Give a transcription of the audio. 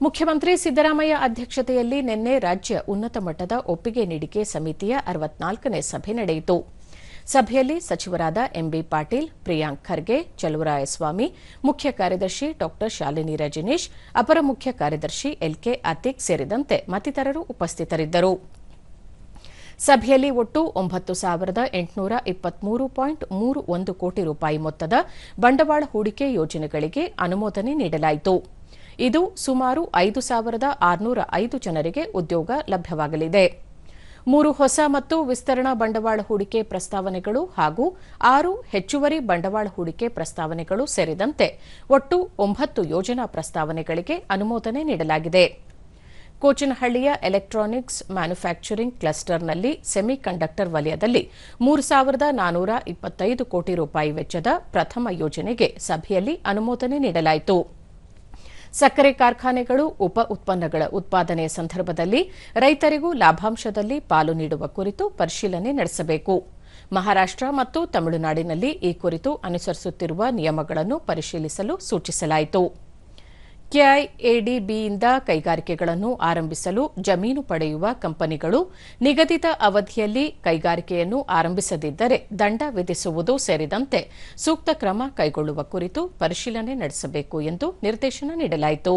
ಮುಖ್ಯಮಂತ್ರಿ ಸಿದ್ದರಾಮಯ್ಯ ಅಧ್ಯಕ್ಷತೆಯಲ್ಲಿ ನಿನ್ನೆ ರಾಜ್ಯ ಉನ್ನತ ಮಟ್ಟದ ಒಪ್ಪಿಗೆ ನೀಡಿಕೆ ಸಮಿತಿಯ 64ನೇ ಸಭೆ ನಡೆಯಿತು. ಸಭೆಯಲ್ಲಿ ಸಚಿವರಾದ ಎಂಬಿ ಪಾಟೀಲ್, ಪ್ರಿಯಾಂಕ್ ಖರ್ಗೆ, ಚಲುವರಾಯಸ್ವಾಮಿ, ಮುಖ್ಯ ಕಾರ್ಯದರ್ಶಿ ಡಾ ಶಾಲಿನಿ ರಜನೀಶ್, ಅಪರ ಮುಖ್ಯ ಕಾರ್ಯದರ್ಶಿ ಎಲ್ಕೆ ಅತೀಕ್ ಸೇರಿದಂತೆ ಮತ್ತಿತರರು ಉಪಸ್ಥಿತರಿದ್ದರು. ಸಭೆಯಲ್ಲಿ ಒಟ್ಟು 9,823.31 ಕೋಟಿ ರೂಪಾಯಿ ಮೊತ್ತದ ಬಂಡವಾಳ ಹೂಡಿಕೆ ಯೋಜನೆಗಳಿಗೆ ಅನುಮೋದನೆ ನೀಡಲಾಯಿತು. ಇದು ಸುಮಾರು 5,605 ಜನರಿಗೆ ಉದ್ಯೋಗ ಲಭ್ಯವಾಗಲಿದೆ. 3 ಹೊಸ ಮತ್ತು ವಿಸ್ತರಣಾ ಬಂಡವಾಳ ಹೂಡಿಕೆ ಪ್ರಸ್ತಾವನೆಗಳು ಹಾಗೂ 6 ಹೆಚ್ಚುವರಿ ಬಂಡವಾಳ ಹೂಡಿಕೆ ಪ್ರಸ್ತಾವನೆಗಳು ಸೇರಿದಂತೆ ಒಟ್ಟು 9 ಯೋಜನಾ ಪ್ರಸ್ತಾವನೆಗಳಿಗೆ ಅನುಮೋದನೆ ನೀಡಲಾಗಿದೆ. ಕೋಚನಹಳ್ಳಿಯ ಎಲೆಕ್ಟ್ರಾನಿಕ್ಸ್ ಮ್ಯಾನುಫ್ಯಾಕ್ಚರಿಂಗ್ ಕ್ಲಸ್ಟರ್ನಲ್ಲಿ ಸೆಮಿಕಂಡಕ್ಟರ್ ವಲಯದಲ್ಲಿ 3,425 ಕೋಟಿ ರೂಪಾಯಿ ವೆಚ್ಚದ ಪ್ರಥಮ ಯೋಜನೆಗೆ ಸಭೆಯಲ್ಲಿ ಅನುಮೋದನೆ ನೀಡಲಾಯಿತು. ಸಕ್ಕರೆ ಕಾರ್ಖಾನೆಗಳು ಉಪ ಉತ್ಪನ್ನಗಳ ಉತ್ಪಾದನೆ ಸಂದರ್ಭದಲ್ಲಿ ರೈತರಿಗೂ ಲಾಭಾಂಶದಲ್ಲಿ ಪಾಲು ನೀಡುವ ಕುರಿತು ಪರಿಶೀಲನೆ ನಡೆಸಬೇಕು. ಮಹಾರಾಷ್ಟ್ರ ಮತ್ತು ತಮಿಳುನಾಡಿನಲ್ಲಿ ಈ ಕುರಿತು ಅನುಸರಿಸುತ್ತಿರುವ ನಿಯಮಗಳನ್ನು ಪರಿಶೀಲಿಸಲು ಸೂಚಿಸಲಾಯಿತು. ಕೆಐಎಡಿಬಿಯಿಂದ ಕೈಗಾರಿಕೆಗಳನ್ನು ಆರಂಭಿಸಲು ಜಮೀನು ಪಡೆಯುವ ಕಂಪನಿಗಳು ನಿಗದಿತ ಅವಧಿಯಲ್ಲಿ ಕೈಗಾರಿಕೆಯನ್ನು ಆರಂಭಿಸದಿದ್ದರೆ ದಂಡ ವಿಧಿಸುವುದು ಸೇರಿದಂತೆ ಸೂಕ್ತ ಕ್ರಮ ಕೈಗೊಳ್ಳುವ ಕುರಿತು ಪರಿಶೀಲನೆ ನಡೆಸಬೇಕು ಎಂದು ನಿರ್ದೇಶನ ನೀಡಲಾಯಿತು.